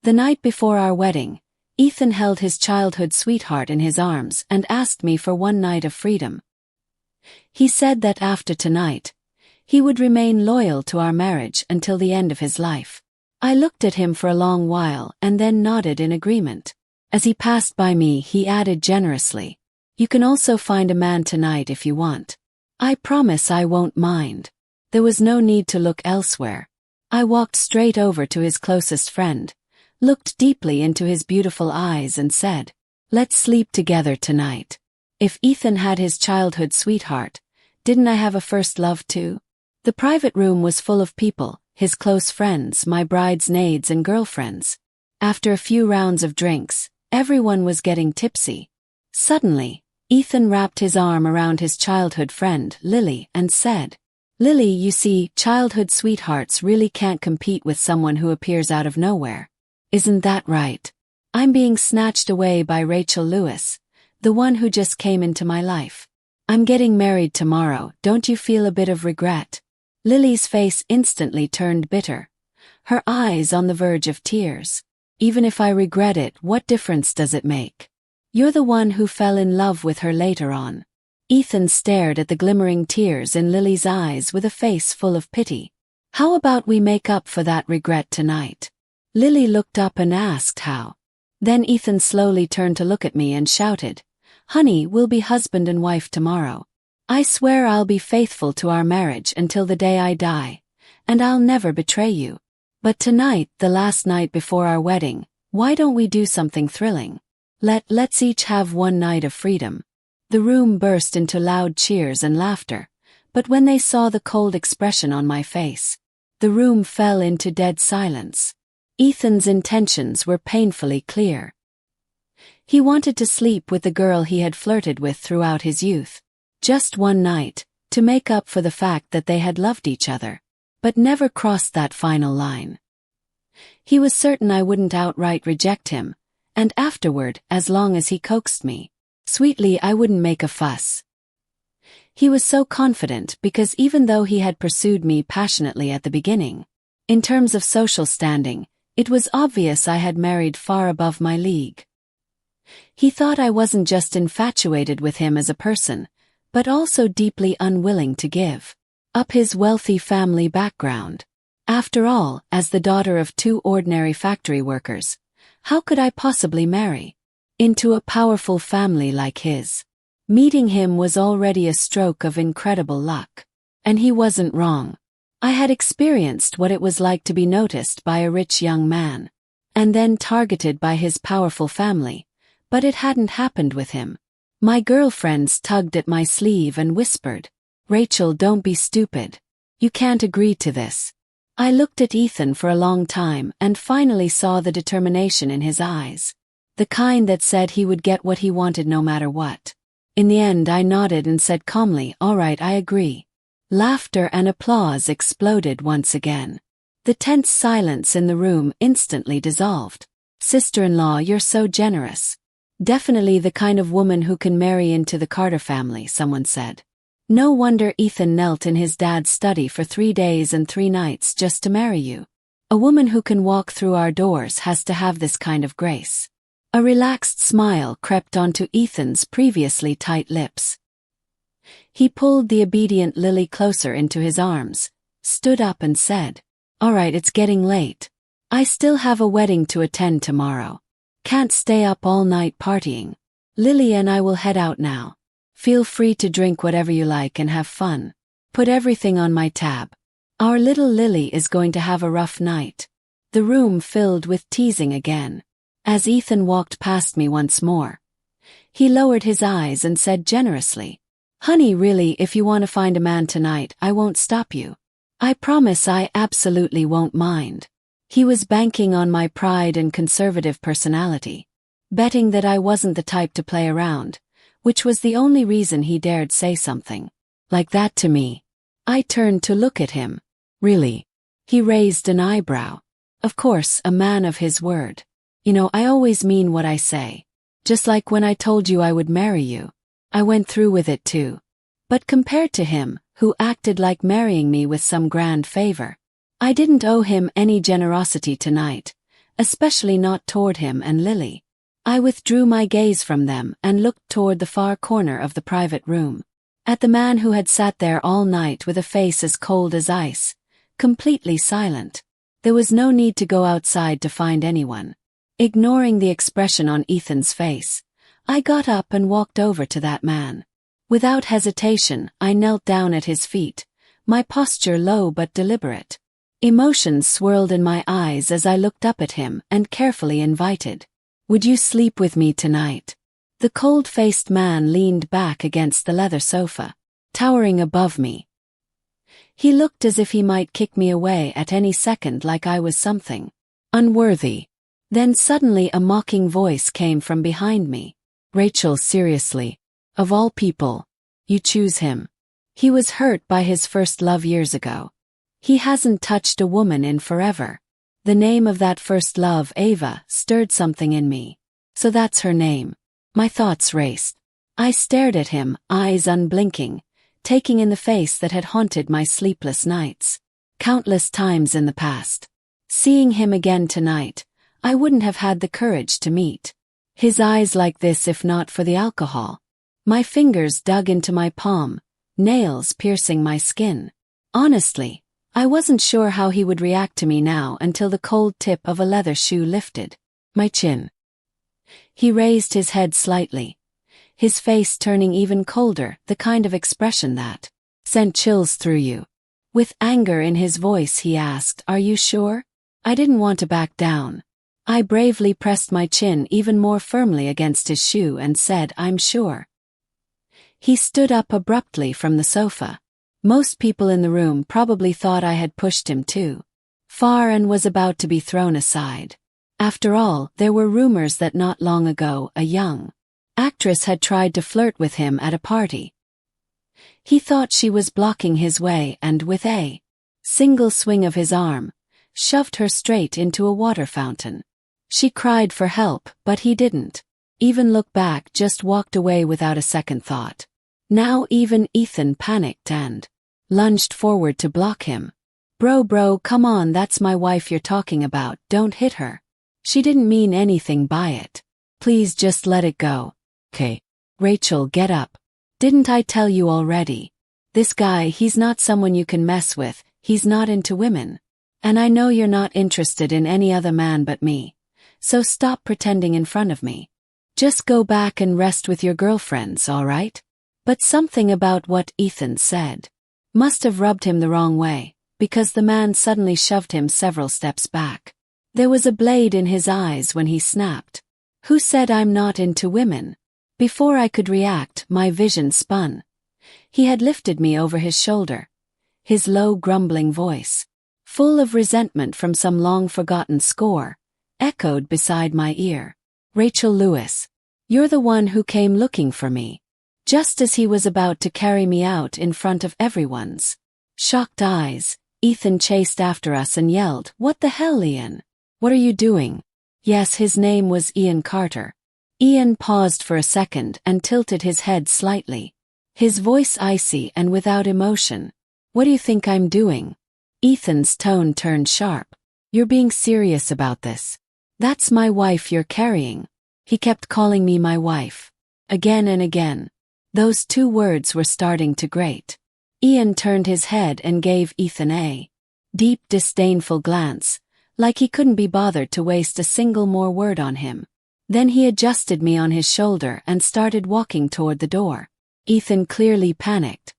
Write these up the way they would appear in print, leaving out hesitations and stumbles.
The night before our wedding, Ethan held his childhood sweetheart in his arms and asked me for one night of freedom. He said that after tonight, he would remain loyal to our marriage until the end of his life. I looked at him for a long while and then nodded in agreement. As he passed by me, he added generously, "You can also find a man tonight if you want. I promise I won't mind." There was no need to look elsewhere. I walked straight over to his closest friend, looked deeply into his beautiful eyes and said, "Let's sleep together tonight." If Ethan had his childhood sweetheart, didn't I have a first love too? The private room was full of people, his close friends, my bridesmaids and girlfriends. After a few rounds of drinks, everyone was getting tipsy. Suddenly, Ethan wrapped his arm around his childhood friend, Lily, and said, "Lily, you see, childhood sweethearts really can't compete with someone who appears out of nowhere. Isn't that right? I'm being snatched away by Rachel Lewis, the one who just came into my life. I'm getting married tomorrow, don't you feel a bit of regret?" Lily's face instantly turned bitter, her eyes on the verge of tears. "Even if I regret it, what difference does it make? You're the one who fell in love with her later on." Ethan stared at the glimmering tears in Lily's eyes with a face full of pity. "How about we make up for that regret tonight?" Lily looked up and asked how. Then Ethan slowly turned to look at me and shouted, "Honey, we'll be husband and wife tomorrow. I swear I'll be faithful to our marriage until the day I die, and I'll never betray you. But tonight, the last night before our wedding, why don't we do something thrilling? Let's each have one night of freedom." The room burst into loud cheers and laughter, but when they saw the cold expression on my face, the room fell into dead silence. Ethan's intentions were painfully clear. He wanted to sleep with the girl he had flirted with throughout his youth. Just one night, to make up for the fact that they had loved each other, but never crossed that final line. He was certain I wouldn't outright reject him, and afterward, as long as he coaxed me sweetly, I wouldn't make a fuss. He was so confident because even though he had pursued me passionately at the beginning, in terms of social standing, it was obvious I had married far above my league. He thought I wasn't just infatuated with him as a person, but also deeply unwilling to give up his wealthy family background. After all, as the daughter of two ordinary factory workers, how could I possibly marry into a powerful family like his? Meeting him was already a stroke of incredible luck. And he wasn't wrong. I had experienced what it was like to be noticed by a rich young man, and then targeted by his powerful family, but it hadn't happened with him. My girlfriends tugged at my sleeve and whispered, "Rachel, don't be stupid. You can't agree to this." I looked at Ethan for a long time and finally saw the determination in his eyes, the kind that said he would get what he wanted no matter what. In the end, I nodded and said calmly, "All right, I agree." Laughter and applause exploded once again. The tense silence in the room instantly dissolved. "Sister-in-law, you're so generous. Definitely the kind of woman who can marry into the Carter family," someone said. "No wonder Ethan knelt in his dad's study for 3 days and 3 nights just to marry you. A woman who can walk through our doors has to have this kind of grace." A relaxed smile crept onto Ethan's previously tight lips. He pulled the obedient Lily closer into his arms, stood up and said, "All right, it's getting late. I still have a wedding to attend tomorrow. Can't stay up all night partying. Lily and I will head out now. Feel free to drink whatever you like and have fun. Put everything on my tab. Our little Lily is going to have a rough night." The room filled with teasing again. As Ethan walked past me once more, he lowered his eyes and said generously, "Honey, really, if you want to find a man tonight, I won't stop you. I promise I absolutely won't mind." He was banking on my pride and conservative personality, betting that I wasn't the type to play around, which was the only reason he dared say something like that to me. I turned to look at him. "Really?" He raised an eyebrow. "Of course, a man of his word. You know, I always mean what I say. Just like when I told you I would marry you. I went through with it too." But compared to him, who acted like marrying me with some grand favor, I didn't owe him any generosity tonight, especially not toward him and Lily. I withdrew my gaze from them and looked toward the far corner of the private room. At the man who had sat there all night with a face as cold as ice, completely silent. There was no need to go outside to find anyone. Ignoring the expression on Ethan's face, I got up and walked over to that man. Without hesitation, I knelt down at his feet, my posture low but deliberate. Emotions swirled in my eyes as I looked up at him and carefully invited, "Would you sleep with me tonight?" The cold-faced man leaned back against the leather sofa, towering above me. He looked as if he might kick me away at any second, like I was something unworthy. Then suddenly a mocking voice came from behind me. "Rachel, seriously. Of all people, you choose him. He was hurt by his first love years ago. He hasn't touched a woman in forever." The name of that first love, Ava, stirred something in me. So that's her name. My thoughts raced. I stared at him, eyes unblinking, taking in the face that had haunted my sleepless nights countless times in the past. Seeing him again tonight, I wouldn't have had the courage to meet his eyes like this if not for the alcohol. My fingers dug into my palm, nails piercing my skin. Honestly, I wasn't sure how he would react to me now until the cold tip of a leather shoe lifted my chin. He raised his head slightly, his face turning even colder, the kind of expression that sent chills through you. With anger in his voice he asked, "Are you sure?" I didn't want to back down. I bravely pressed my chin even more firmly against his shoe and said, "I'm sure." He stood up abruptly from the sofa. Most people in the room probably thought I had pushed him too far and was about to be thrown aside. After all, there were rumors that not long ago a young actress had tried to flirt with him at a party. He thought she was blocking his way and with a single swing of his arm, shoved her straight into a water fountain. She cried for help, but he didn't even look back, just walked away without a second thought. Now even Ethan panicked and lunged forward to block him. Bro, come on, that's my wife you're talking about, don't hit her. She didn't mean anything by it. Please just let it go." "Okay. Rachel, get up. Didn't I tell you already? This guy, he's not someone you can mess with, he's not into women. And I know you're not interested in any other man but me. So stop pretending in front of me. Just go back and rest with your girlfriends, alright?" But something about what Ethan said must have rubbed him the wrong way, because the man suddenly shoved him several steps back. There was a blade in his eyes when he snapped, "Who said I'm not into women?" Before I could react, my vision spun. He had lifted me over his shoulder. His low grumbling voice, full of resentment from some long-forgotten score, echoed beside my ear. "Rachel Lewis, you're the one who came looking for me." Just as he was about to carry me out in front of everyone's shocked eyes, Ethan chased after us and yelled, "What the hell, Ian? What are you doing?" Yes, his name was Ian Carter. Ian paused for a second and tilted his head slightly, his voice icy and without emotion. "What do you think I'm doing?" Ethan's tone turned sharp. "You're being serious about this? That's my wife you're carrying." He kept calling me my wife, again and again. Those two words were starting to grate. Ian turned his head and gave Ethan a deep, disdainful glance, like he couldn't be bothered to waste a single more word on him. Then he adjusted me on his shoulder and started walking toward the door. Ethan clearly panicked.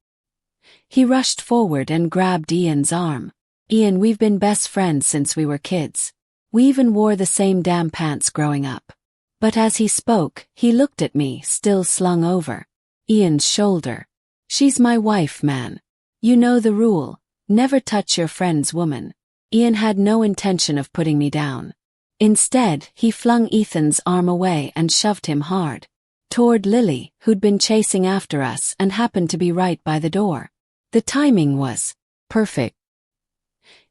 He rushed forward and grabbed Ian's arm. "Ian, we've been best friends since we were kids. We even wore the same damn pants growing up." But as he spoke, he looked at me, still slung over Ian's shoulder. "She's my wife, man. You know the rule, never touch your friend's woman." Ian had no intention of putting me down. Instead, he flung Ethan's arm away and shoved him hard toward Lily, who'd been chasing after us and happened to be right by the door. The timing was perfect.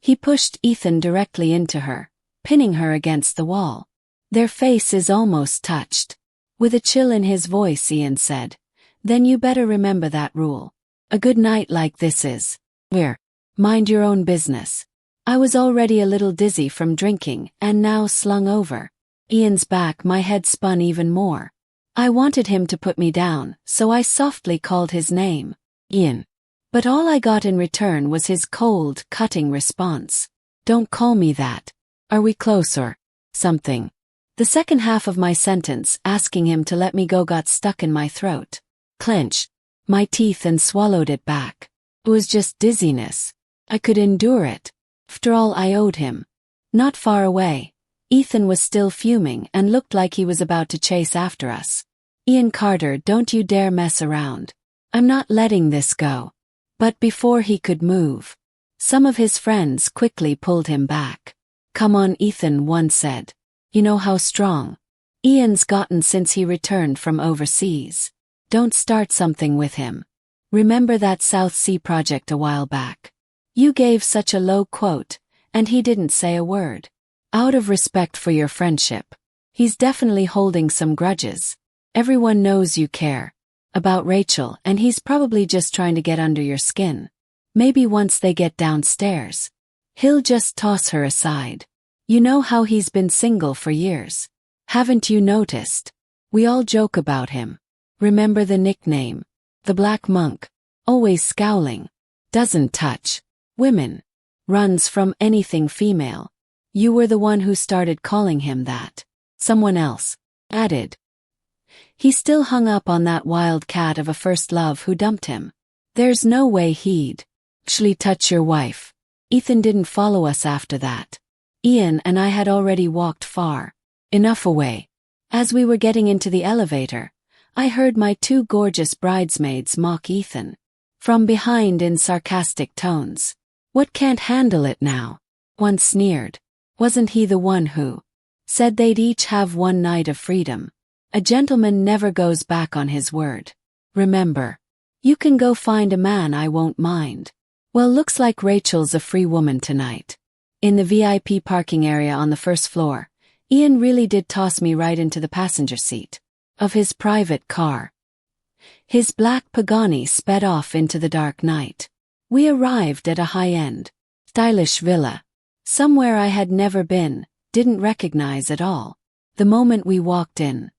He pushed Ethan directly into her, pinning her against the wall. Their faces almost touched. With a chill in his voice, Ian said, "Then you better remember that rule. A good night like this is where mind your own business." I was already a little dizzy from drinking and now slung over Ian's back. My head spun even more. I wanted him to put me down, so I softly called his name, Ian. But all I got in return was his cold, cutting response. Don't call me that. Are we close or something? The second half of my sentence, asking him to let me go, got stuck in my throat. Clenched my teeth and swallowed it back. It was just dizziness. I could endure it. After all I owed him. Not far away, Ethan was still fuming and looked like he was about to chase after us. Ian Carter, don't you dare mess around. I'm not letting this go. But before he could move, some of his friends quickly pulled him back. Come on, Ethan, one said. You know how strong Ian's gotten since he returned from overseas. Don't start something with him. Remember that South Sea project a while back? You gave such a low quote, and he didn't say a word. Out of respect for your friendship. He's definitely holding some grudges. Everyone knows you care about Rachel, and he's probably just trying to get under your skin. Maybe once they get downstairs, he'll just toss her aside. You know how he's been single for years. Haven't you noticed? We all joke about him. Remember the nickname? The Black Monk. Always scowling. Doesn't touch women. Runs from anything female. You were the one who started calling him that. Someone else added. He still hung up on that wild cat of a first love who dumped him. There's no way he'd actually touch your wife. Ethan didn't follow us after that. Ian and I had already walked far enough away. As we were getting into the elevator, I heard my two gorgeous bridesmaids mock Ethan from behind in sarcastic tones. What, can't handle it now? One sneered. Wasn't he the one who said they'd each have one night of freedom? A gentleman never goes back on his word. Remember, you can go find a man, I won't mind. Well, looks like Rachel's a free woman tonight. In the VIP parking area on the first floor, Ian really did toss me right into the passenger seat of his private car. His black Pagani sped off into the dark night. We arrived at a high-end, stylish villa, somewhere I had never been, didn't recognize at all. The moment we walked in,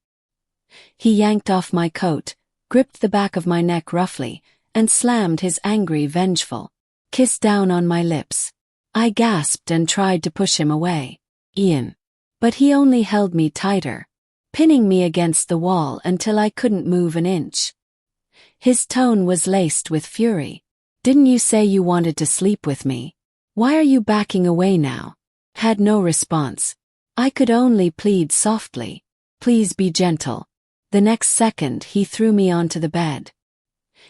he yanked off my coat, gripped the back of my neck roughly, and slammed his angry, vengeful kiss down on my lips. I gasped and tried to push him away. Ian. But he only held me tighter, pinning me against the wall until I couldn't move an inch. His tone was laced with fury. Didn't you say you wanted to sleep with me? Why are you backing away now? Had no response. I could only plead softly. Please be gentle. The next second he threw me onto the bed.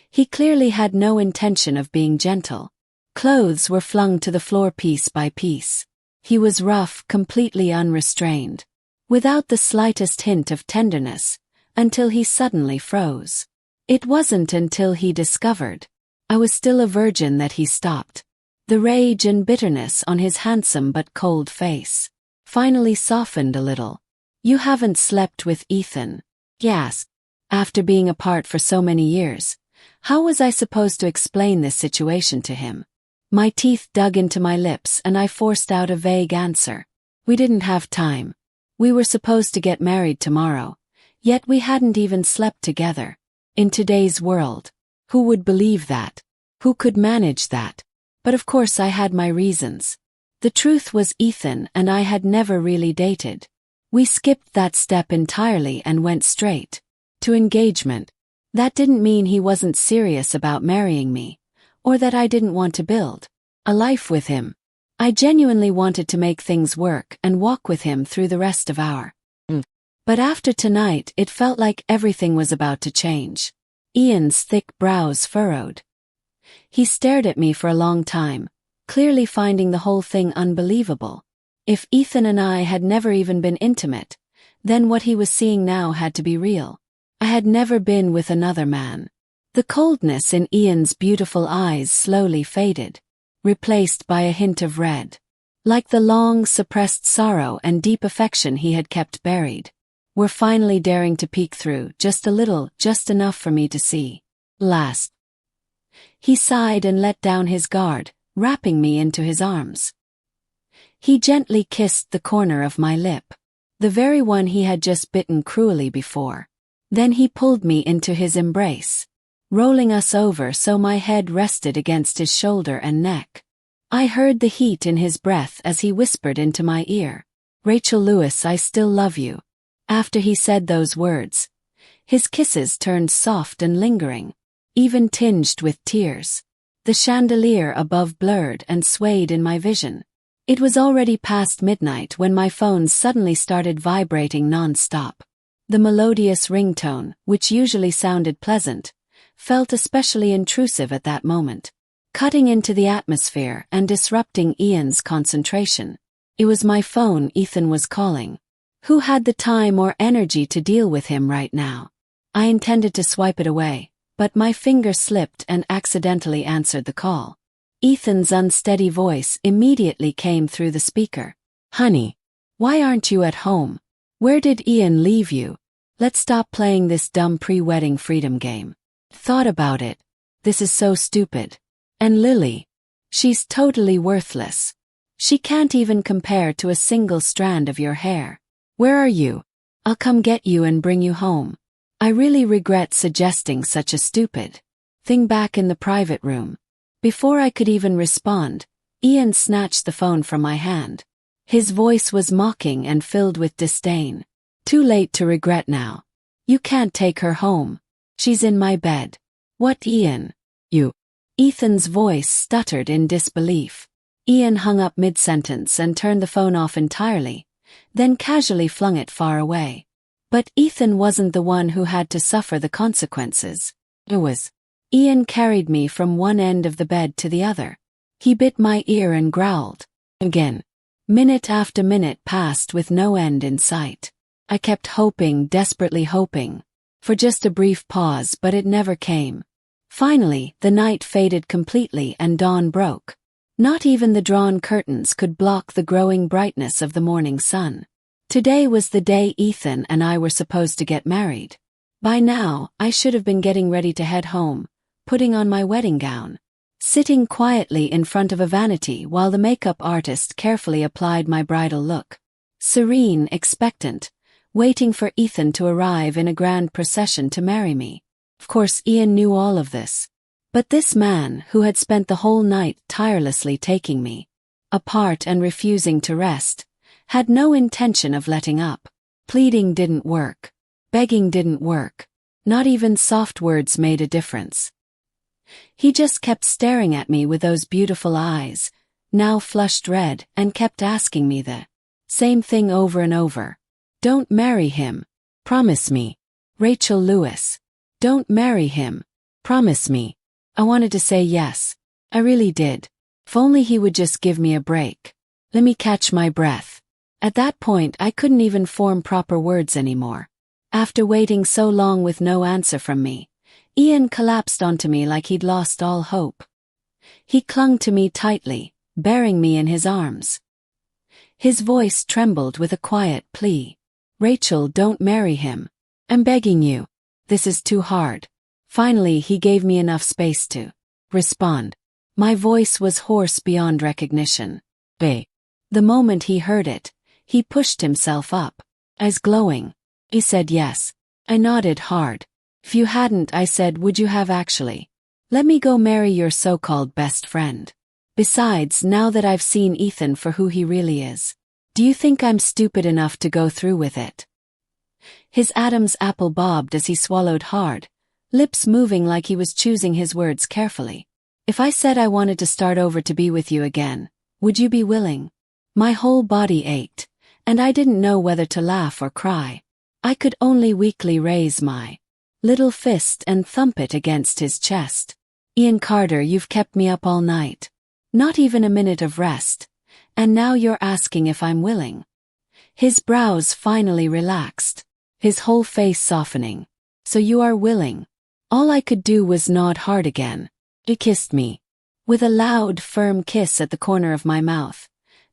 He clearly had no intention of being gentle. Clothes were flung to the floor piece by piece. He was rough, completely unrestrained, without the slightest hint of tenderness, until he suddenly froze. It wasn't until he discovered I was still a virgin that he stopped. The rage and bitterness on his handsome but cold face finally softened a little. You haven't slept with Ethan? Yes. After being apart for so many years, how was I supposed to explain this situation to him? My teeth dug into my lips and I forced out a vague answer. We didn't have time. We were supposed to get married tomorrow, yet we hadn't even slept together. In today's world, who would believe that? Who could manage that? But of course I had my reasons. The truth was Ethan and I had never really dated. We skipped that step entirely and went straight to engagement. That didn't mean he wasn't serious about marrying me, or that I didn't want to build a life with him. I genuinely wanted to make things work and walk with him through the rest of our. But after tonight it felt like everything was about to change. Ian's thick brows furrowed. He stared at me for a long time, clearly finding the whole thing unbelievable. If Ethan and I had never even been intimate, then what he was seeing now had to be real. I had never been with another man. The coldness in Ian's beautiful eyes slowly faded, replaced by a hint of red. Like the long suppressed sorrow and deep affection he had kept buried, were finally daring to peek through just a little, just enough for me to see. Last. He sighed and let down his guard, wrapping me into his arms. He gently kissed the corner of my lip, the very one he had just bitten cruelly before. Then he pulled me into his embrace, rolling us over so my head rested against his shoulder and neck. I heard the heat in his breath as he whispered into my ear, "Rachel Lewis, I still love you." After he said those words, his kisses turned soft and lingering, even tinged with tears. The chandelier above blurred and swayed in my vision. It was already past midnight when my phone suddenly started vibrating non-stop. The melodious ringtone, which usually sounded pleasant, felt especially intrusive at that moment, cutting into the atmosphere and disrupting Ian's concentration. It was my phone. Ethan was calling. Who had the time or energy to deal with him right now? I intended to swipe it away, but my finger slipped and accidentally answered the call. Ethan's unsteady voice immediately came through the speaker. "Honey, why aren't you at home? Where did Ian leave you? Let's stop playing this dumb pre-wedding freedom game. Thought about it. This is so stupid. And Lily, she's totally worthless. She can't even compare to a single strand of your hair. Where are you? I'll come get you and bring you home." I really regret suggesting such a stupid thing back in the private room. Before I could even respond, Ian snatched the phone from my hand. His voice was mocking and filled with disdain. "Too late to regret now. You can't take her home. She's in my bed." "What, Ian? You?" Ethan's voice stuttered in disbelief. Ian hung up mid-sentence and turned the phone off entirely, then casually flung it far away. But Ethan wasn't the one who had to suffer the consequences. It was. Ian carried me from one end of the bed to the other. He bit my ear and growled. Again. Minute after minute passed with no end in sight. I kept hoping, desperately hoping, for just a brief pause, but it never came. Finally, the night faded completely and dawn broke. Not even the drawn curtains could block the growing brightness of the morning sun. Today was the day Ethan and I were supposed to get married. By now, I should have been getting ready to head home, putting on my wedding gown, sitting quietly in front of a vanity while the makeup artist carefully applied my bridal look. Serene, expectant, waiting for Ethan to arrive in a grand procession to marry me. Of course, Ian knew all of this. But this man, who had spent the whole night tirelessly taking me apart and refusing to rest, had no intention of letting up. Pleading didn't work. Begging didn't work. Not even soft words made a difference. He just kept staring at me with those beautiful eyes, now flushed red, and kept asking me the same thing over and over. "Don't marry him. Promise me. Rachel Lewis. Don't marry him. Promise me." I wanted to say yes. I really did. If only he would just give me a break. Let me catch my breath. At that point, I couldn't even form proper words anymore. After waiting so long with no answer from me, Ian collapsed onto me like he'd lost all hope. He clung to me tightly, bearing me in his arms. His voice trembled with a quiet plea. "Rachel, don't marry him. I'm begging you. This is too hard." Finally, he gave me enough space to respond. My voice was hoarse beyond recognition. "Bae." The moment he heard it, he pushed himself up, eyes glowing. He said yes. I nodded hard. "If you hadn't," I said, "would you have actually let me go marry your so-called best friend? Besides, now that I've seen Ethan for who he really is, do you think I'm stupid enough to go through with it?" His Adam's apple bobbed as he swallowed hard, lips moving like he was choosing his words carefully. "If I said I wanted to start over to be with you again, would you be willing?" My whole body ached, and I didn't know whether to laugh or cry. I could only weakly raise my little fist and thump it against his chest. "Ian Carter, you've kept me up all night. Not even a minute of rest. And now you're asking if I'm willing." His brows finally relaxed, his whole face softening. "So you are willing?" All I could do was nod hard again. He kissed me, with a loud, firm kiss at the corner of my mouth,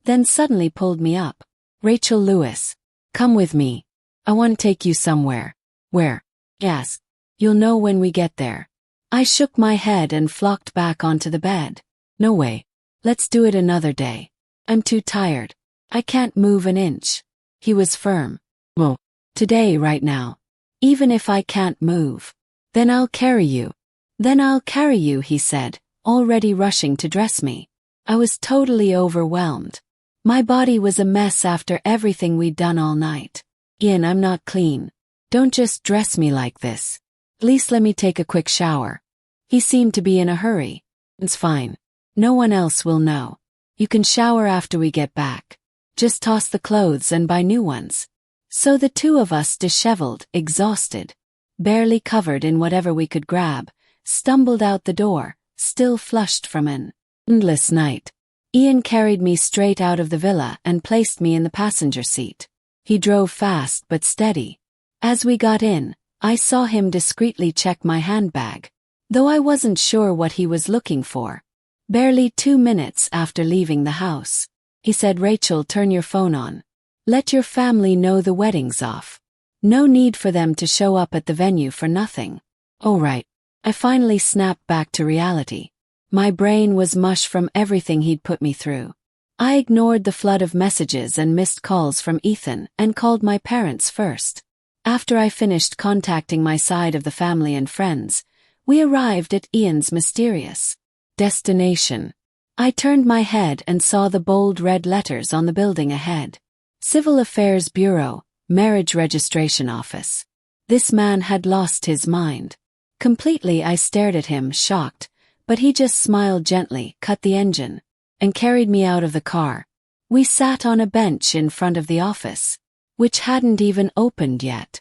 then suddenly pulled me up. "Rachel Lewis, come with me. I want to take you somewhere." "Where?" "Yes. You'll know when we get there." I shook my head and flopped back onto the bed. "No way. Let's do it another day. I'm too tired." I can't move an inch. He was firm. Well, today, right now. Even if I can't move. Then I'll carry you. Then I'll carry you, he said, already rushing to dress me. I was totally overwhelmed. My body was a mess after everything we'd done all night. Ian, I'm not clean. Don't just dress me like this. At least let me take a quick shower. He seemed to be in a hurry. It's fine. No one else will know. You can shower after we get back. Just toss the clothes and buy new ones. So the two of us, disheveled, exhausted, barely covered in whatever we could grab, stumbled out the door, still flushed from an endless night. Ian carried me straight out of the villa and placed me in the passenger seat. He drove fast but steady. As we got in, I saw him discreetly check my handbag, though I wasn't sure what he was looking for. Barely 2 minutes after leaving the house, he said, Rachel, turn your phone on. Let your family know the wedding's off. No need for them to show up at the venue for nothing. All right. I finally snapped back to reality. My brain was mush from everything he'd put me through. I ignored the flood of messages and missed calls from Ethan and called my parents first. After I finished contacting my side of the family and friends, we arrived at Ian's mysterious destination. I turned my head and saw the bold red letters on the building ahead. Civil Affairs Bureau, Marriage Registration Office. This man had lost his mind. Completely, I stared at him, shocked, but he just smiled gently, cut the engine, and carried me out of the car. We sat on a bench in front of the office, which hadn't even opened yet.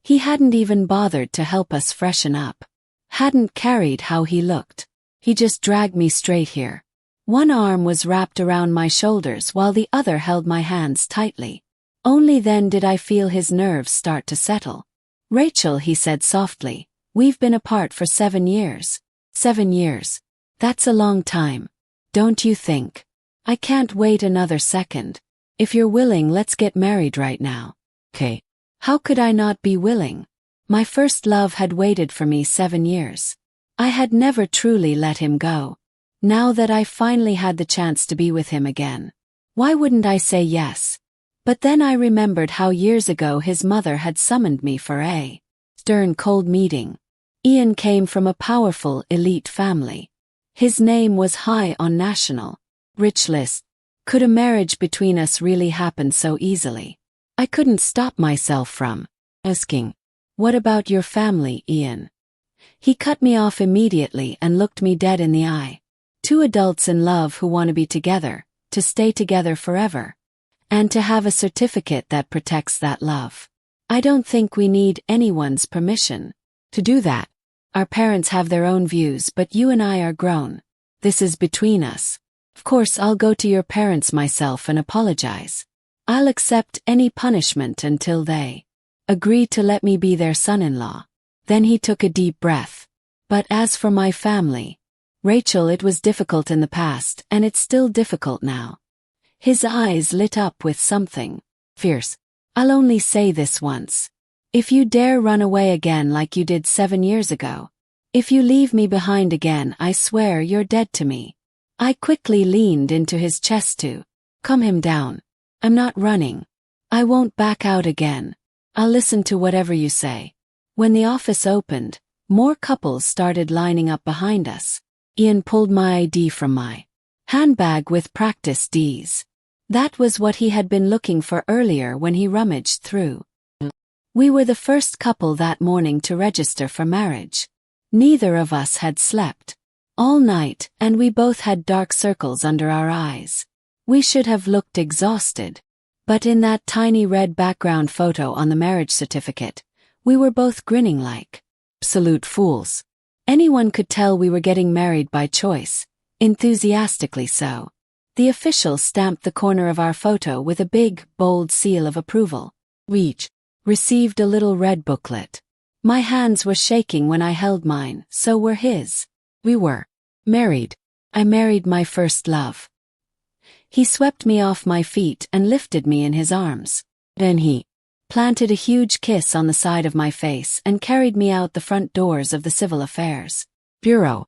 He hadn't even bothered to help us freshen up. Hadn't cared how he looked. He just dragged me straight here. One arm was wrapped around my shoulders while the other held my hands tightly. Only then did I feel his nerves start to settle. Rachel, he said softly, we've been apart for 7 years. 7 years. That's a long time. Don't you think? I can't wait another second. If you're willing, let's get married right now. Okay. How could I not be willing? My first love had waited for me 7 years. I had never truly let him go. Now that I finally had the chance to be with him again, why wouldn't I say yes? But then I remembered how years ago his mother had summoned me for a stern, cold meeting. Ian came from a powerful, elite family. His name was high on national rich list. Could a marriage between us really happen so easily? I couldn't stop myself from asking, what about your family, Ian? He cut me off immediately and looked me dead in the eye. 2 adults in love who want to be together, to stay together forever, and to have a certificate that protects that love. I don't think we need anyone's permission to do that. Our parents have their own views, but you and I are grown. This is between us. Of course, I'll go to your parents myself and apologize. I'll accept any punishment until they agree to let me be their son-in-law. Then he took a deep breath. But as for my family, Rachel, it was difficult in the past, and it's still difficult now. His eyes lit up with something fierce. I'll only say this once. If you dare run away again like you did 7 years ago, if you leave me behind again, I swear you're dead to me. I quickly leaned into his chest to calm him down. I'm not running. I won't back out again. I'll listen to whatever you say. When the office opened, more couples started lining up behind us. Ian pulled my ID from my handbag with practice Ds. That was what he had been looking for earlier when he rummaged through. We were the first couple that morning to register for marriage. Neither of us had slept all night, and we both had dark circles under our eyes. We should have looked exhausted. But in that tiny red background photo on the marriage certificate, we were both grinning like absolute fools. Anyone could tell we were getting married by choice, enthusiastically so. The official stamped the corner of our photo with a big, bold seal of approval. We each received a little red booklet. My hands were shaking when I held mine, so were his. We were married. I married my first love. He swept me off my feet and lifted me in his arms. Then he planted a huge kiss on the side of my face and carried me out the front doors of the Civil Affairs Bureau.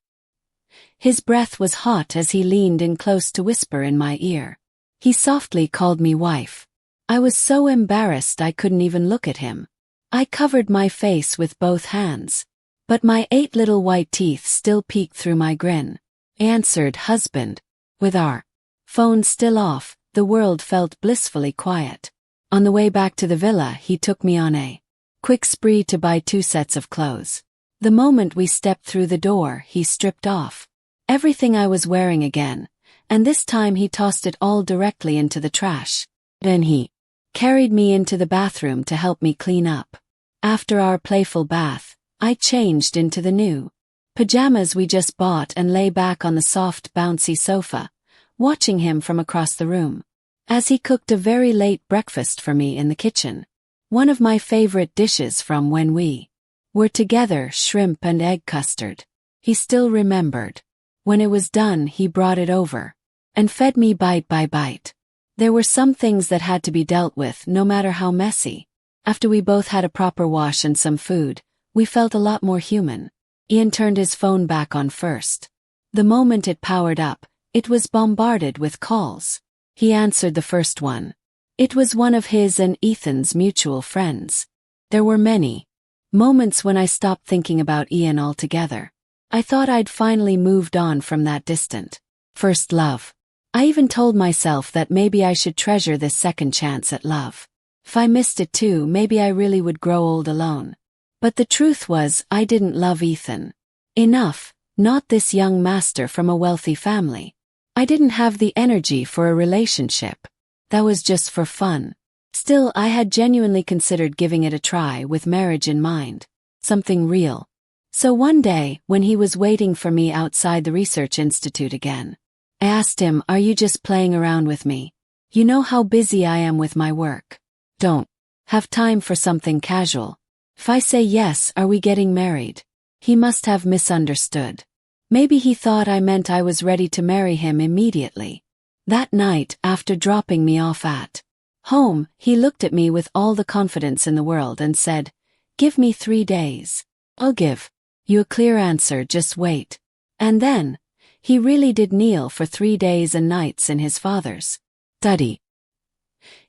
His breath was hot as he leaned in close to whisper in my ear. He softly called me wife. I was so embarrassed I couldn't even look at him. I covered my face with both hands. But my 8 little white teeth still peeked through my grin. I answered husband. With our phone still off, the world felt blissfully quiet. On the way back to the villa, he took me on a quick spree to buy 2 sets of clothes. The moment we stepped through the door, he stripped off everything I was wearing again, and this time he tossed it all directly into the trash. Then he carried me into the bathroom to help me clean up. After our playful bath, I changed into the new pajamas we just bought and lay back on the soft, bouncy sofa, watching him from across the room, as he cooked a very late breakfast for me in the kitchen. One of my favorite dishes from when we were together, shrimp and egg custard. He still remembered. When it was done, he brought it over and fed me bite by bite. There were some things that had to be dealt with, no matter how messy. After we both had a proper wash and some food, we felt a lot more human. Ian turned his phone back on first. The moment it powered up, it was bombarded with calls. He answered the first one. It was one of his and Ethan's mutual friends. There were many moments when I stopped thinking about Ian altogether. I thought I'd finally moved on from that distant first love. I even told myself that maybe I should treasure this second chance at love. If I missed it too, maybe I really would grow old alone. But the truth was, I didn't love Ethan enough, not this young master from a wealthy family. I didn't have the energy for a relationship. That was just for fun. Still, I had genuinely considered giving it a try with marriage in mind. Something real. So one day, when he was waiting for me outside the research institute again, I asked him, "Are you just playing around with me? You know how busy I am with my work. Don't have time for something casual. If I say yes, are we getting married?" He must have misunderstood. Maybe he thought I meant I was ready to marry him immediately. That night, after dropping me off at home, he looked at me with all the confidence in the world and said, "Give me 3 days. I'll give you a clear answer, just wait." And then, he really did kneel for 3 days and nights in his father's study.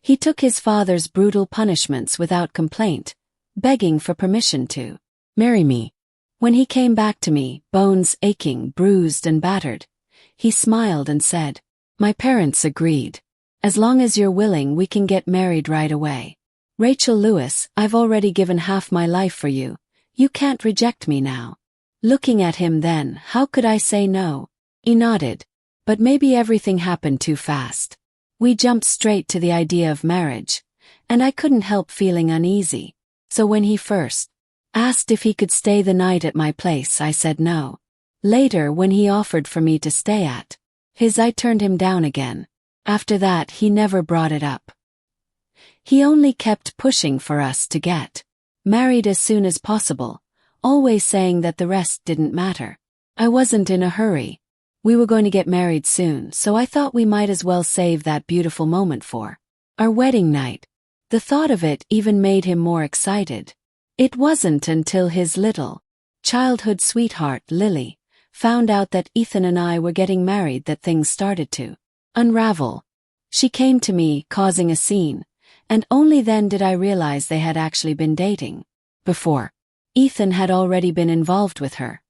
He took his father's brutal punishments without complaint, begging for permission to marry me. When he came back to me, bones aching, bruised and battered, he smiled and said, "My parents agreed. As long as you're willing, we can get married right away. Rachel Lewis, I've already given half my life for you. You can't reject me now." Looking at him then, how could I say no? He nodded. But maybe everything happened too fast. We jumped straight to the idea of marriage, and I couldn't help feeling uneasy. So when he first asked if he could stay the night at my place, I said no. Later, when he offered for me to stay at his, I turned him down again. After that, he never brought it up. He only kept pushing for us to get married as soon as possible, always saying that the rest didn't matter. I wasn't in a hurry. We were going to get married soon, so I thought we might as well save that beautiful moment for our wedding night. The thought of it even made him more excited. It wasn't until his little childhood sweetheart, Lily, found out that Ethan and I were getting married that things started to unravel. She came to me, causing a scene, and only then did I realize they had actually been dating. Before, Ethan had already been involved with her,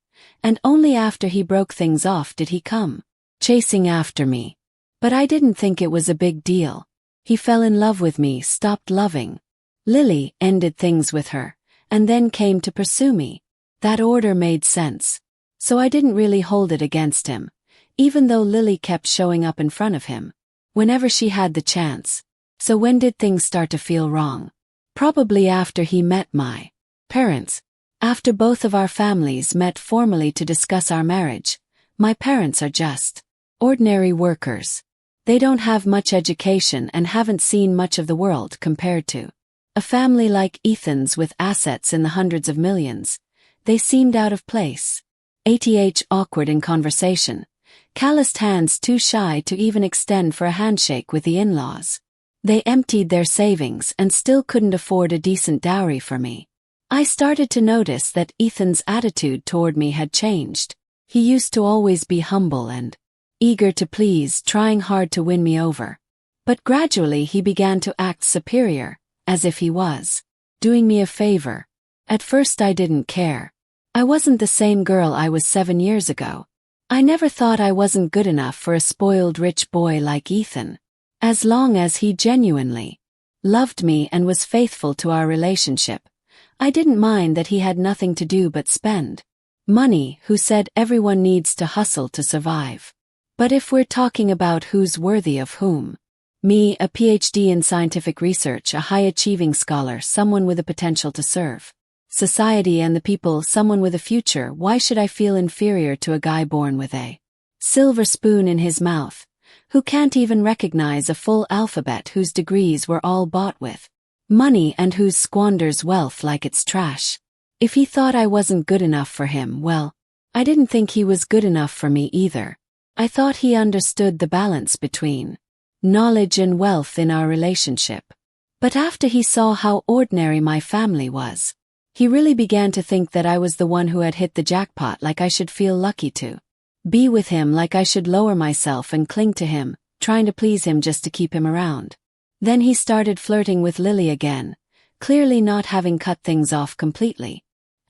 and only after he broke things off did he come chasing after me. But I didn't think it was a big deal. He fell in love with me, stopped loving Lily, ended things with her, and then came to pursue me. That order made sense. So I didn't really hold it against him, even though Lily kept showing up in front of him whenever she had the chance. So when did things start to feel wrong? Probably after he met my parents. After both of our families met formally to discuss our marriage. My parents are just ordinary workers. They don't have much education and haven't seen much of the world compared to a family like Ethan's with assets in the hundreds of millions. They seemed out of place. Awkward in conversation. Calloused hands, too shy to even extend for a handshake with the in-laws. They emptied their savings and still couldn't afford a decent dowry for me. I started to notice that Ethan's attitude toward me had changed. He used to always be humble and eager to please, trying hard to win me over. But gradually he began to act superior, as if he was doing me a favor. At first I didn't care. I wasn't the same girl I was 7 years ago. I never thought I wasn't good enough for a spoiled rich boy like Ethan. As long as he genuinely loved me and was faithful to our relationship, I didn't mind that he had nothing to do but spend money, who said everyone needs to hustle to survive. But if we're talking about who's worthy of whom, me, a PhD in scientific research, a high-achieving scholar, someone with the potential to serve society and the people, someone with a future, why should I feel inferior to a guy born with a silver spoon in his mouth, who can't even recognize a full alphabet, whose degrees were all bought with money and who squanders wealth like it's trash? If he thought I wasn't good enough for him, well, I didn't think he was good enough for me either. I thought he understood the balance between knowledge and wealth in our relationship. But after he saw how ordinary my family was, he really began to think that I was the one who had hit the jackpot, like I should feel lucky to be with him, like I should lower myself and cling to him, trying to please him just to keep him around. Then he started flirting with Lily again, clearly not having cut things off completely.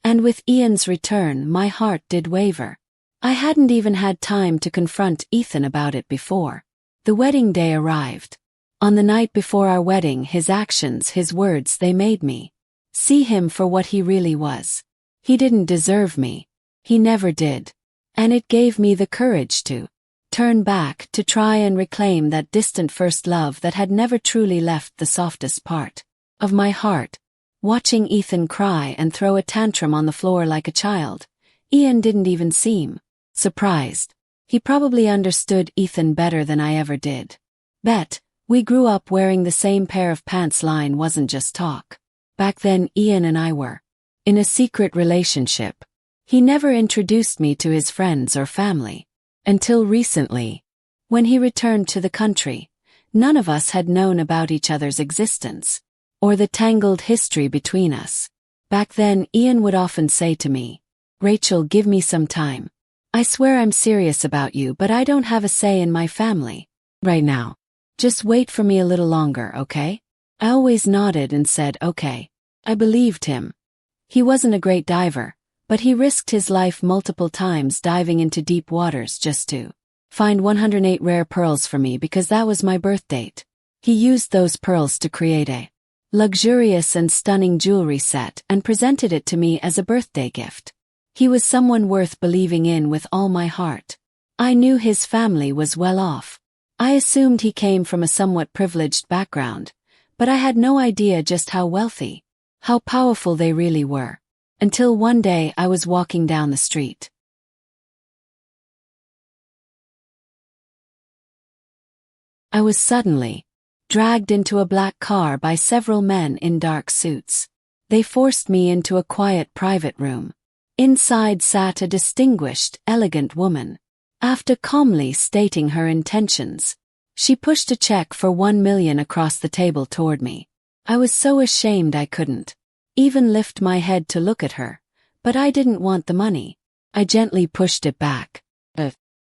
And with Ian's return, my heart did waver. I hadn't even had time to confront Ethan about it before the wedding day arrived. On the night before our wedding, his actions, his words, they made me see him for what he really was. He didn't deserve me. He never did. And it gave me the courage to turn back, to try and reclaim that distant first love that had never truly left the softest part of my heart. Watching Ethan cry and throw a tantrum on the floor like a child, Ian didn't even seem surprised. He probably understood Ethan better than I ever did. Bet we grew up wearing the same pair of pants. Line wasn't just talk. Back then, Ian and I were in a secret relationship. He never introduced me to his friends or family until recently. When he returned to the country, none of us had known about each other's existence or the tangled history between us. Back then, Ian would often say to me, "Rachel, give me some time. I swear I'm serious about you, but I don't have a say in my family right now. Just wait for me a little longer, okay?" I always nodded and said okay. I believed him. He wasn't a great diver, but he risked his life multiple times diving into deep waters just to find 108 rare pearls for me, because that was my birth date. He used those pearls to create a luxurious and stunning jewelry set and presented it to me as a birthday gift. He was someone worth believing in with all my heart. I knew his family was well off. I assumed he came from a somewhat privileged background, but I had no idea just how wealthy, how powerful they really were. Until one day I was walking down the street. I was suddenly dragged into a black car by several men in dark suits. They forced me into a quiet private room. Inside sat a distinguished, elegant woman. After calmly stating her intentions, she pushed a check for 1 million across the table toward me. I was so ashamed I couldn't even lift my head to look at her, but I didn't want the money. I gently pushed it back.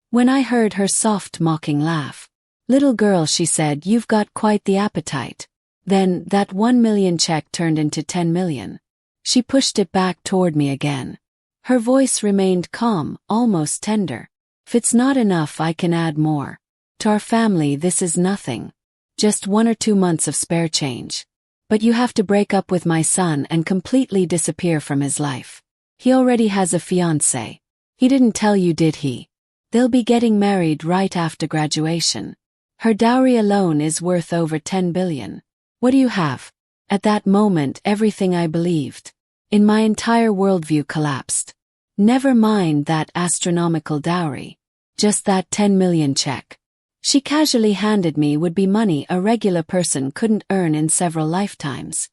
When I heard her soft mocking laugh, "Little girl," she said, "you've got quite the appetite." Then that 1 million check turned into 10 million. She pushed it back toward me again. Her voice remained calm, almost tender. "If it's not enough, I can add more. To our family, this is nothing. Just 1 or 2 months of spare change. But you have to break up with my son and completely disappear from his life. He already has a fiancé. He didn't tell you, did he? They'll be getting married right after graduation. Her dowry alone is worth over 10 billion. What do you have?" At that moment, everything I believed in my entire worldview collapsed. Never mind that astronomical dowry. Just that 10 million check she casually handed me would be money a regular person couldn't earn in several lifetimes.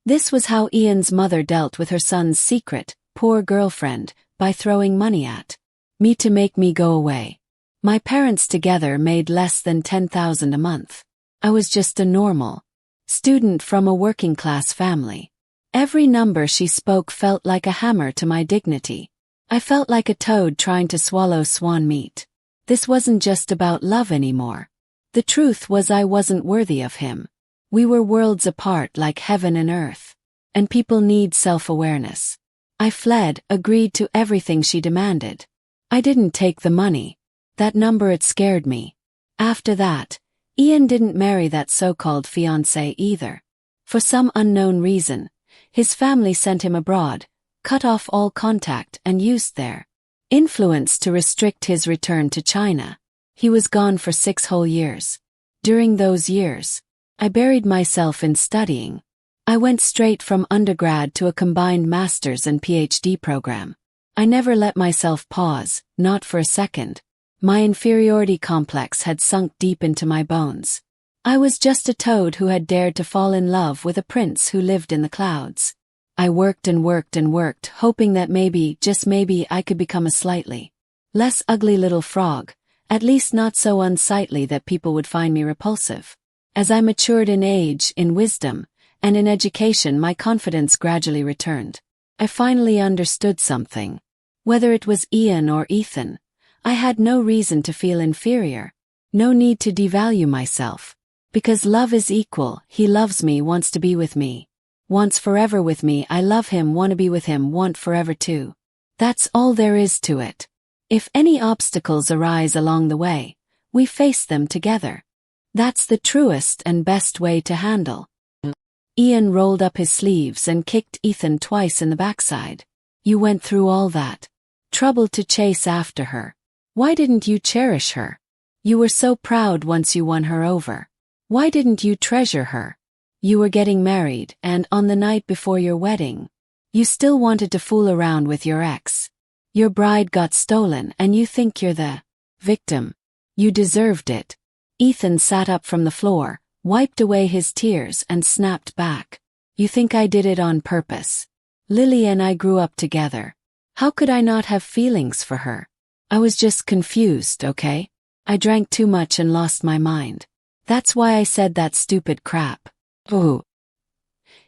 This was how Ian's mother dealt with her son's secret, poor girlfriend, by throwing money at me to make me go away. My parents together made less than 10,000 a month. I was just a normal student from a working-class family. Every number she spoke felt like a hammer to my dignity. I felt like a toad trying to swallow swan meat. This wasn't just about love anymore. The truth was I wasn't worthy of him. We were worlds apart like heaven and earth. And people need self-awareness. I fled, agreed to everything she demanded. I didn't take the money. That number, it scared me. After that, Ian didn't marry that so-called fiancé either. For some unknown reason, his family sent him abroad, cut off all contact and used their influence to restrict his return to China. He was gone for 6 whole years. During those years, I buried myself in studying. I went straight from undergrad to a combined master's and PhD program. I never let myself pause, not for a second. My inferiority complex had sunk deep into my bones. I was just a toad who had dared to fall in love with a prince who lived in the clouds. I worked and worked and worked, hoping that maybe, just maybe, I could become a slightly less ugly little frog, at least not so unsightly that people would find me repulsive. As I matured in age, in wisdom, and in education, my confidence gradually returned. I finally understood something. Whether it was Ian or Ethan, I had no reason to feel inferior, no need to devalue myself. Because love is equal. He loves me, wants to be with me. Wants forever with me. I love him, want to be with him, want forever too. That's all there is to it. If any obstacles arise along the way, we face them together. That's the truest and best way to handle. Ian rolled up his sleeves and kicked Ethan twice in the backside. You went through all that trouble to chase after her. Why didn't you cherish her? You were so proud once you won her over. Why didn't you treasure her? You were getting married, and on the night before your wedding, you still wanted to fool around with your ex. Your bride got stolen and you think you're the victim. You deserved it. Ethan sat up from the floor, wiped away his tears and snapped back. You think I did it on purpose? Lily and I grew up together. How could I not have feelings for her? I was just confused, okay? I drank too much and lost my mind. That's why I said that stupid crap. Ooh.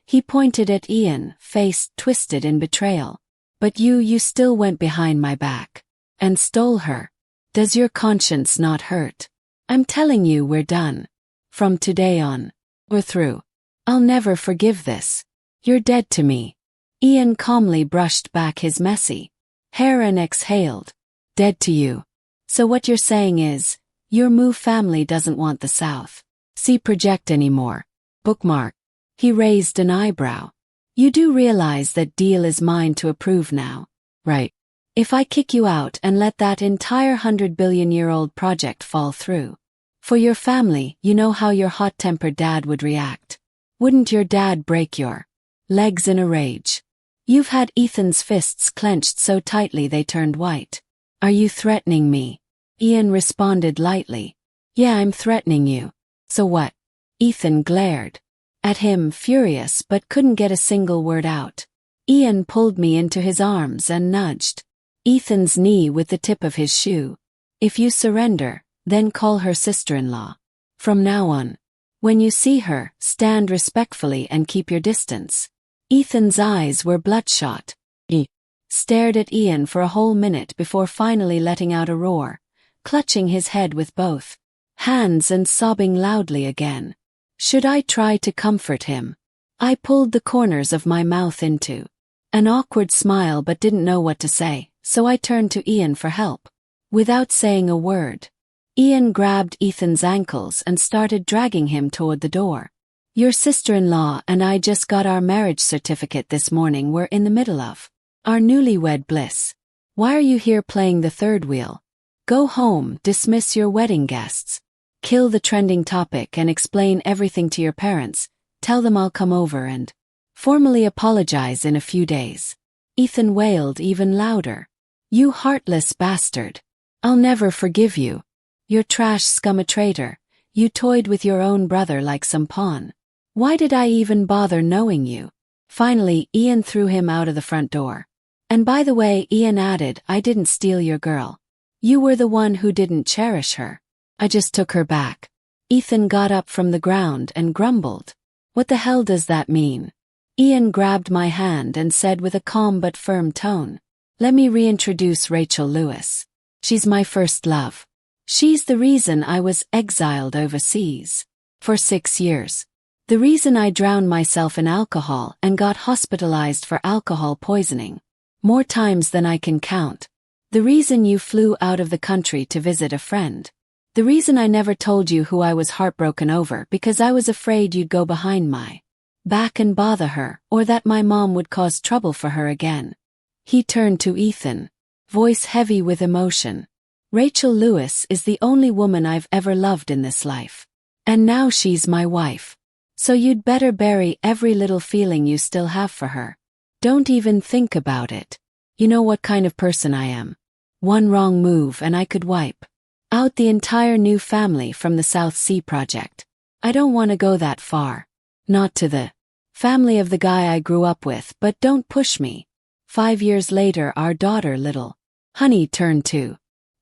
He pointed at Ian, face twisted in betrayal. But you still went behind my back and stole her. Does your conscience not hurt? I'm telling you, we're done. From today on, we're through. I'll never forgive this. You're dead to me. Ian calmly brushed back his messy hair and exhaled. Dead to you. So what you're saying is, your Mu family doesn't want the South Sea project anymore. Bookmark. He raised an eyebrow. You do realize that deal is mine to approve now, right? If I kick you out and let that entire 100-billion-year-old project fall through. For your family, you know how your hot-tempered dad would react. Wouldn't your dad break your legs in a rage? You've had Ethan's fists clenched so tightly they turned white. Are you threatening me? Ian responded lightly. Yeah, I'm threatening you. So what? Ethan glared at him, furious, but couldn't get a single word out. Ian pulled me into his arms and nudged Ethan's knee with the tip of his shoe. If you surrender, then call her sister-in-law. From now on, when you see her, stand respectfully and keep your distance. Ethan's eyes were bloodshot. He stared at Ian for a whole minute before finally letting out a roar, clutching his head with both hands and sobbing loudly again. Should I try to comfort him? I pulled the corners of my mouth into an awkward smile but didn't know what to say, so I turned to Ian for help. Without saying a word, Ian grabbed Ethan's ankles and started dragging him toward the door. Your sister-in-law and I just got our marriage certificate this morning. We're in the middle of our newlywed bliss. Why are you here playing the third wheel? Go home, dismiss your wedding guests. Kill the trending topic and explain everything to your parents. Tell them I'll come over and formally apologize in a few days. Ethan wailed even louder. You heartless bastard. I'll never forgive you. You're trash scum, a traitor. You toyed with your own brother like some pawn. Why did I even bother knowing you? Finally, Ian threw him out of the front door. And by the way, Ian added, I didn't steal your girl. You were the one who didn't cherish her. I just took her back. Ethan got up from the ground and grumbled. What the hell does that mean? Ian grabbed my hand and said with a calm but firm tone, let me reintroduce Rachel Lewis. She's my first love. She's the reason I was exiled overseas for 6 years. The reason I drowned myself in alcohol and got hospitalized for alcohol poisoning more times than I can count. The reason you flew out of the country to visit a friend. The reason I never told you who I was heartbroken over because I was afraid you'd go behind my back and bother her, or that my mom would cause trouble for her again. He turned to Ethan, voice heavy with emotion. Rachel Lewis is the only woman I've ever loved in this life. And now she's my wife. So you'd better bury every little feeling you still have for her. Don't even think about it. You know what kind of person I am. One wrong move and I could wipe out the entire new family from the South Sea Project. I don't want to go that far. Not to the family of the guy I grew up with, but don't push me. 5 years later, our daughter, little Honey, turned 2.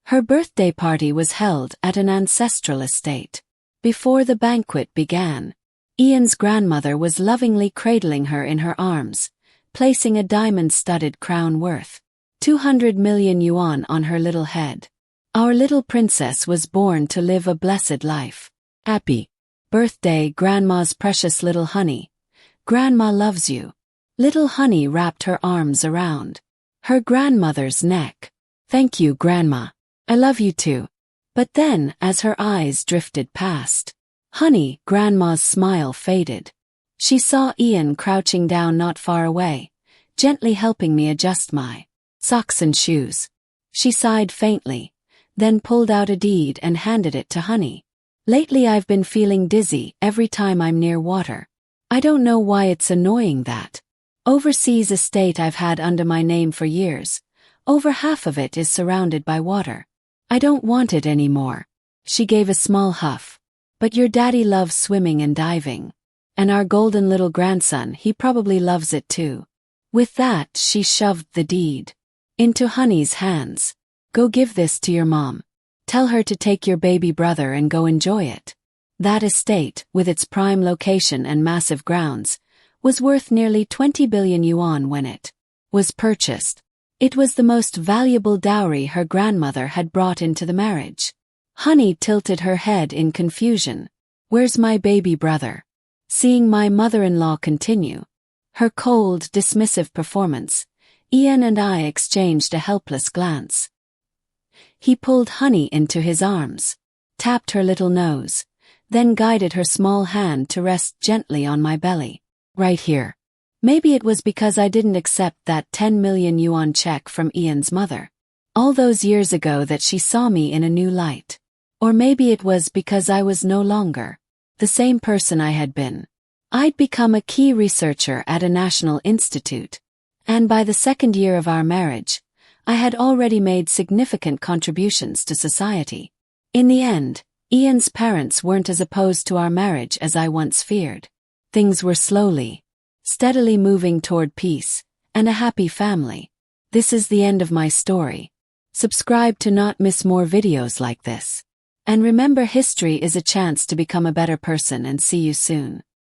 Her birthday party was held at an ancestral estate. Before the banquet began, Ian's grandmother was lovingly cradling her in her arms, placing a diamond-studded crown worth 200 million yuan on her little head. Our little princess was born to live a blessed life. Happy birthday, Grandma's precious little Honey. Grandma loves you. Little Honey wrapped her arms around her grandmother's neck. Thank you, Grandma. I love you too. But then, as her eyes drifted past Honey, Grandma's smile faded. She saw Ian crouching down not far away, gently helping me adjust my socks and shoes. She sighed faintly, then pulled out a deed and handed it to Honey. Lately I've been feeling dizzy every time I'm near water. I don't know why it's annoying that overseas estate I've had under my name for years, over half of it is surrounded by water. I don't want it anymore. She gave a small huff. But your daddy loves swimming and diving. And our golden little grandson, he probably loves it too. With that, she shoved the deed into Honey's hands. Go give this to your mom. Tell her to take your baby brother and go enjoy it. That estate, with its prime location and massive grounds, was worth nearly 20 billion yuan when it was purchased. It was the most valuable dowry her grandmother had brought into the marriage. Honey tilted her head in confusion. Where's my baby brother? Seeing my mother-in-law continue her cold, dismissive performance, Ian and I exchanged a helpless glance. He pulled Honey into his arms, tapped her little nose, then guided her small hand to rest gently on my belly. Right here. Maybe it was because I didn't accept that 10 million yuan check from Ian's mother all those years ago that she saw me in a new light. Or maybe it was because I was no longer the same person I had been. I'd become a key researcher at a national institute, and by the 2nd year of our marriage, I had already made significant contributions to society. In the end, Ian's parents weren't as opposed to our marriage as I once feared. Things were slowly, steadily moving toward peace and a happy family. This is the end of my story. Subscribe to not miss more videos like this. And remember, history is a chance to become a better person, and see you soon.